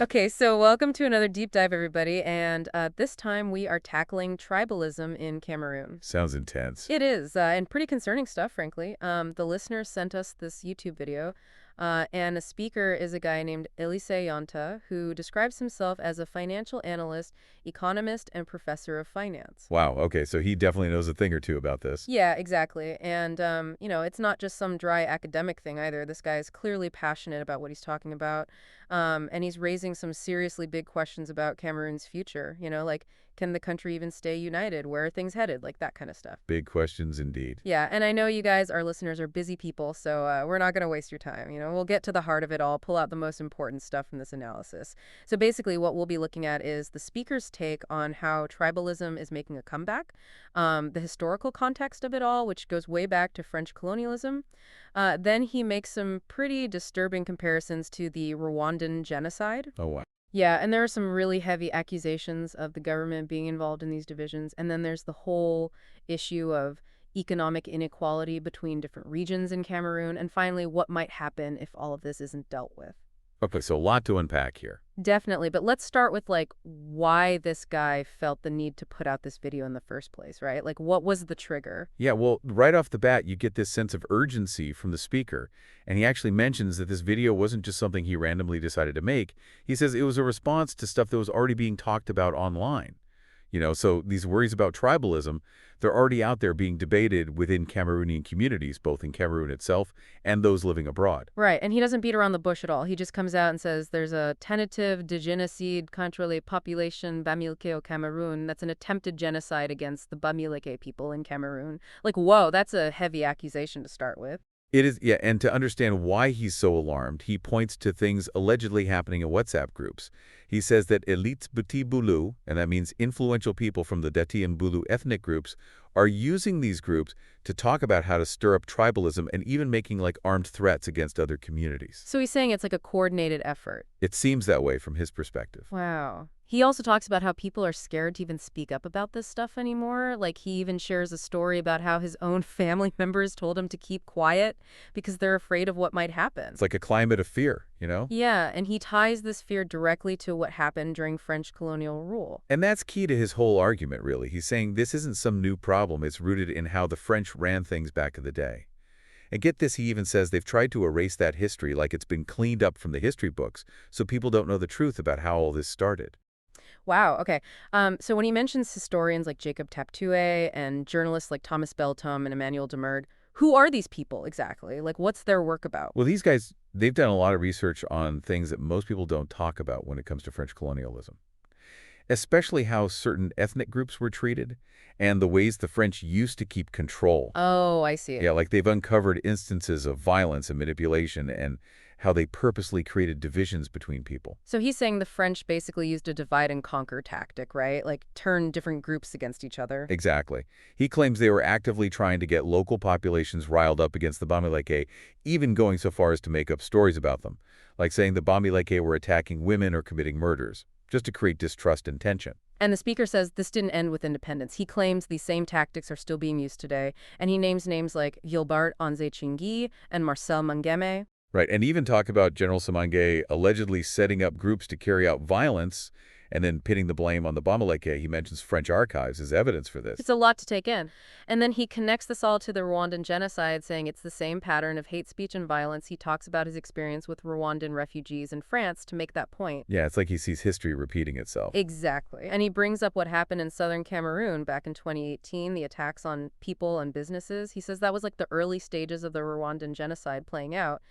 Okay, so welcome to another deep dive, everybody. And this time we are tackling tribalism in Cameroon. Sounds intense. It is, and pretty concerning stuff, frankly. The listener sent us this YouTube video, and a speaker is a guy named Elise Yonta, who describes himself as a financial analyst, economist, and professor of finance. Wow, okay, so he definitely knows a thing or two about this. Yeah, exactly. And, it's not just some dry academic thing either. This guy is clearly passionate about what he's talking about. And he's raising some seriously big questions about Cameroon's future. Like, can the country even stay united? Where are things headed? Like, that kind of stuff. Big questions indeed. Yeah, and I know you guys, our listeners, are busy people, so we're not going to waste your time. We'll get to the heart of it all, pull out the most important stuff from this analysis. So basically, what we'll be looking at is the speaker's take on how tribalism is making a comeback, the historical context of it all, which goes way back to French colonialism. Then he makes some pretty disturbing comparisons to the Rwandan genocide. Oh, wow. Yeah, and there are some really heavy accusations of the government being involved in these divisions. And then there's the whole issue of economic inequality between different regions in Cameroon. And finally, what might happen if all of this isn't dealt with. Okay, so a lot to unpack here. Definitely. But let's start with, like, why this guy felt the need to put out this video in the first place, right? Like, what was the trigger? Yeah, well, right off the bat, you get this sense of urgency from the speaker, and he actually mentions that this video wasn't just something he randomly decided to make. He says it was a response to stuff that was already being talked about online. So these worries about tribalism, they're already out there being debated within Cameroonian communities, both in Cameroon itself and those living abroad. Right, and he doesn't beat around the bush at all. He just comes out and says there's a tentative de génocide contre les populations Bamiléké au Cameroon. That's an attempted genocide against the Bamiléké people in Cameroon. Like, whoa, that's a heavy accusation to start with. It is, yeah, and to understand why he's so alarmed, he points to things allegedly happening in WhatsApp groups. He says that elites Buti Bulu, and that means influential people from the Dati and Bulu ethnic groups, are using these groups to talk about how to stir up tribalism and even making like armed threats against other communities. So he's saying it's like a coordinated effort. It seems that way from his perspective. Wow. He also talks about how people are scared to even speak up about this stuff anymore. Like, he even shares a story about how his own family members told him to keep quiet because they're afraid of what might happen. It's like a climate of fear. Yeah, and he ties this fear directly to what happened during French colonial rule. And that's key to his whole argument, really. He's saying this isn't some new problem. It's rooted in how the French ran things back in the day. And get this, he even says they've tried to erase that history like it's been cleaned up from the history books so people don't know the truth about how all this started. Wow, okay. So when he mentions historians like Jacob Taptue and journalists like Thomas Beltham and Emmanuel Demergue, who are these people exactly? Like, what's their work about? Well, these guys, they've done a lot of research on things that most people don't talk about when it comes to French colonialism, especially how certain ethnic groups were treated and the ways the French used to keep control. Oh, I see. Yeah, like they've uncovered instances of violence and manipulation and how they purposely created divisions between people. So he's saying the French basically used a divide and conquer tactic, right? Like, turn different groups against each other. Exactly. He claims they were actively trying to get local populations riled up against the Bamiléké, even going so far as to make up stories about them, like saying the Bamiléké were attacking women or committing murders, just to create distrust and tension. And the speaker says this didn't end with independence. He claims these same tactics are still being used today, and he names names like Gilbert Anze Chingui and Marcel Mangeme. Right, and even talk about General Samangue allegedly setting up groups to carry out violence and then pinning the blame on the Bamiléké. He mentions French archives as evidence for this. It's a lot to take in. And then he connects this all to the Rwandan genocide, saying it's the same pattern of hate speech and violence. He talks about his experience with Rwandan refugees in France to make that point. Yeah, it's like he sees history repeating itself. Exactly. And he brings up what happened in southern Cameroon back in 2018, the attacks on people and businesses. He says that was like the early stages of the Rwandan genocide playing out.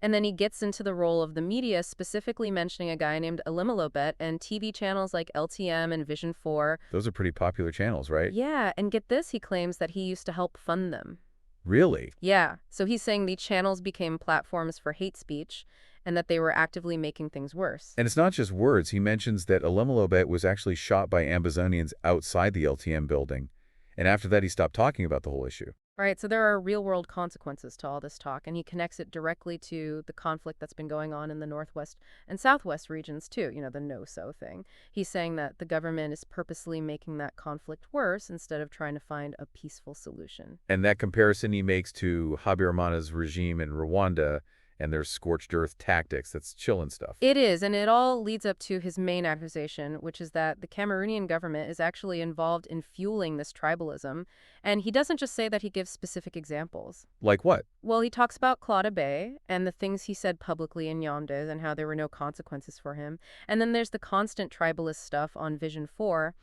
And then he gets into the role of the media, specifically mentioning a guy named Elimilobet and TV channels like LTM and Vision 4. Those are pretty popular channels, right? Yeah, and get this, he claims that he used to help fund them. Really? Yeah, so he's saying the channels became platforms for hate speech and that they were actively making things worse. And it's not just words. He mentions that Elimilobet was actually shot by Ambazonians outside the LTM building. And after that, he stopped talking about the whole issue. Right, so there are real-world consequences to all this talk, and he connects it directly to the conflict that's been going on in the Northwest and Southwest regions, too, the no-so thing. He's saying that the government is purposely making that conflict worse instead of trying to find a peaceful solution. And that comparison he makes to Habyarimana's regime in Rwanda and there's scorched earth tactics. That's chilling stuff. It is, and it all leads up to his main accusation, which is that the Cameroonian government is actually involved in fueling this tribalism. And he doesn't just say that, he gives specific examples. Like what? Well, he talks about Claude Bay and the things he said publicly in Yaoundé and how there were no consequences for him. And then there's the constant tribalist stuff on Vision 4.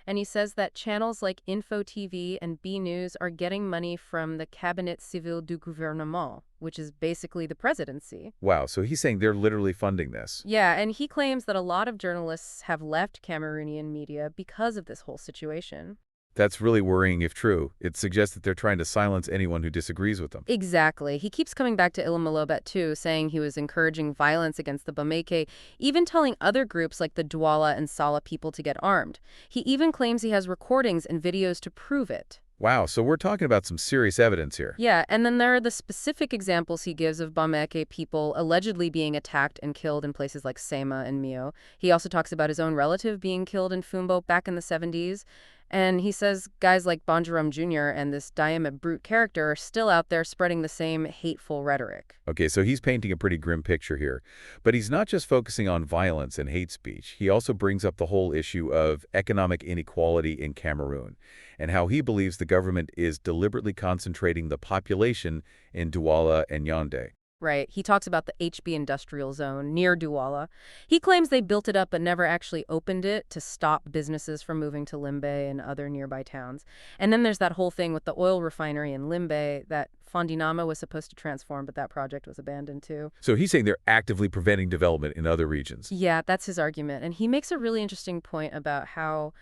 And he says that channels like Info TV and B News are getting money from the Cabinet Civil du Gouvernement, which is basically the presidency. Wow, so he's saying they're literally funding this. Yeah, and he claims that a lot of journalists have left Cameroonian media because of this whole situation. That's really worrying if true. It suggests that they're trying to silence anyone who disagrees with them. Exactly. He keeps coming back to Ilamilobet too, saying he was encouraging violence against the Bamiléké, even telling other groups like the Douala and Sala people to get armed. He even claims he has recordings and videos to prove it. Wow, so we're talking about some serious evidence here. Yeah, and then there are the specific examples he gives of Bamiléké people allegedly being attacked and killed in places like Sema and Mio. He also talks about his own relative being killed in Fumbo back in the 70s. And he says guys like Bonjerom Jr. and this Diamond Brute character are still out there spreading the same hateful rhetoric. Okay, so he's painting a pretty grim picture here. But he's not just focusing on violence and hate speech. He also brings up the whole issue of economic inequality in Cameroon and how he believes the government is deliberately concentrating the population in Douala and Yaoundé. Right. He talks about the HB industrial zone near Douala. He claims they built it up but never actually opened it to stop businesses from moving to Limbe and other nearby towns. And then there's that whole thing with the oil refinery in Limbe that Fondinama was supposed to transform, but that project was abandoned too. So he's saying they're actively preventing development in other regions. Yeah, that's his argument. And he makes a really interesting point about how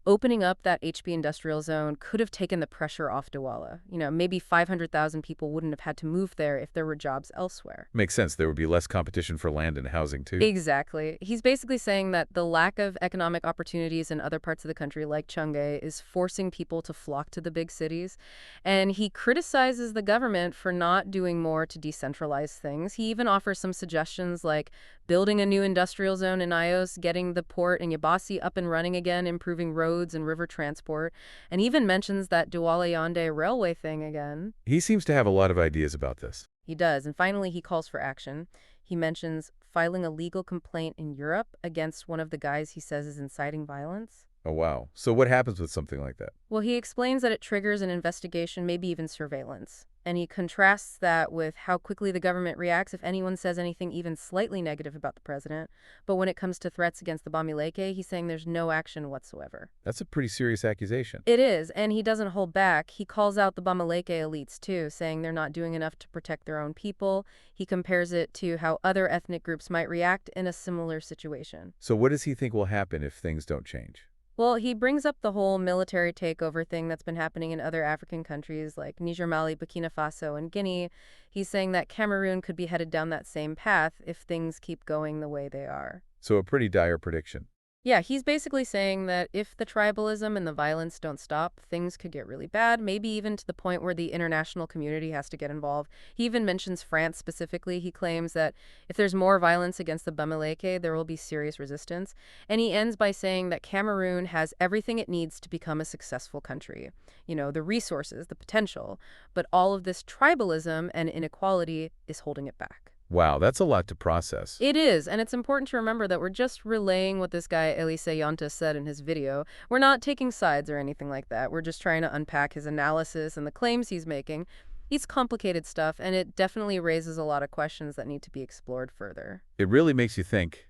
opening up that HB industrial zone could have taken the pressure off Douala. Maybe 500,000 people wouldn't have had to move there if there were jobs elsewhere. Makes sense. There would be less competition for land and housing, too. Exactly. He's basically saying that the lack of economic opportunities in other parts of the country, like Changé, is forcing people to flock to the big cities. And he criticizes the government for not doing more to decentralize things. He even offers some suggestions like building a new industrial zone in Ios, getting the port in Yabasi up and running again, improving roads and river transport, and even mentions that Douala-Yaoundé railway thing again. He seems to have a lot of ideas about this. He does, and finally he calls for action. He mentions filing a legal complaint in Europe against one of the guys he says is inciting violence. Oh, wow. So what happens with something like that? Well, he explains that it triggers an investigation, maybe even surveillance. And he contrasts that with how quickly the government reacts if anyone says anything even slightly negative about the president. But when it comes to threats against the Bamiléké, he's saying there's no action whatsoever. That's a pretty serious accusation. It is, and he doesn't hold back. He calls out the Bamiléké elites, too, saying they're not doing enough to protect their own people. He compares it to how other ethnic groups might react in a similar situation. So what does he think will happen if things don't change? Well, he brings up the whole military takeover thing that's been happening in other African countries like Niger, Mali, Burkina Faso, and Guinea. He's saying that Cameroon could be headed down that same path if things keep going the way they are. So a pretty dire prediction. Yeah, he's basically saying that if the tribalism and the violence don't stop, things could get really bad, maybe even to the point where the international community has to get involved. He even mentions France specifically. He claims that if there's more violence against the Bamiléké, there will be serious resistance. And he ends by saying that Cameroon has everything it needs to become a successful country. The resources, the potential, but all of this tribalism and inequality is holding it back. Wow, that's a lot to process. It is, and it's important to remember that we're just relaying what this guy Elise Yonta said in his video. We're not taking sides or anything like that. We're just trying to unpack his analysis and the claims he's making. It's complicated stuff, and it definitely raises a lot of questions that need to be explored further. It really makes you think,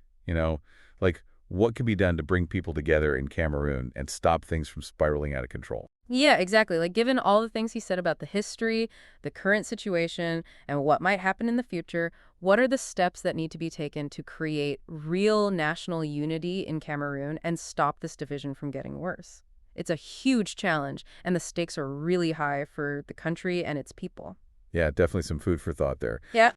like what can be done to bring people together in Cameroon and stop things from spiraling out of control? Yeah, exactly. Like, given all the things he said about the history, the current situation, and what might happen in the future, what are the steps that need to be taken to create real national unity in Cameroon and stop this division from getting worse? It's a huge challenge, and the stakes are really high for the country and its people. Yeah, definitely some food for thought there. Yeah.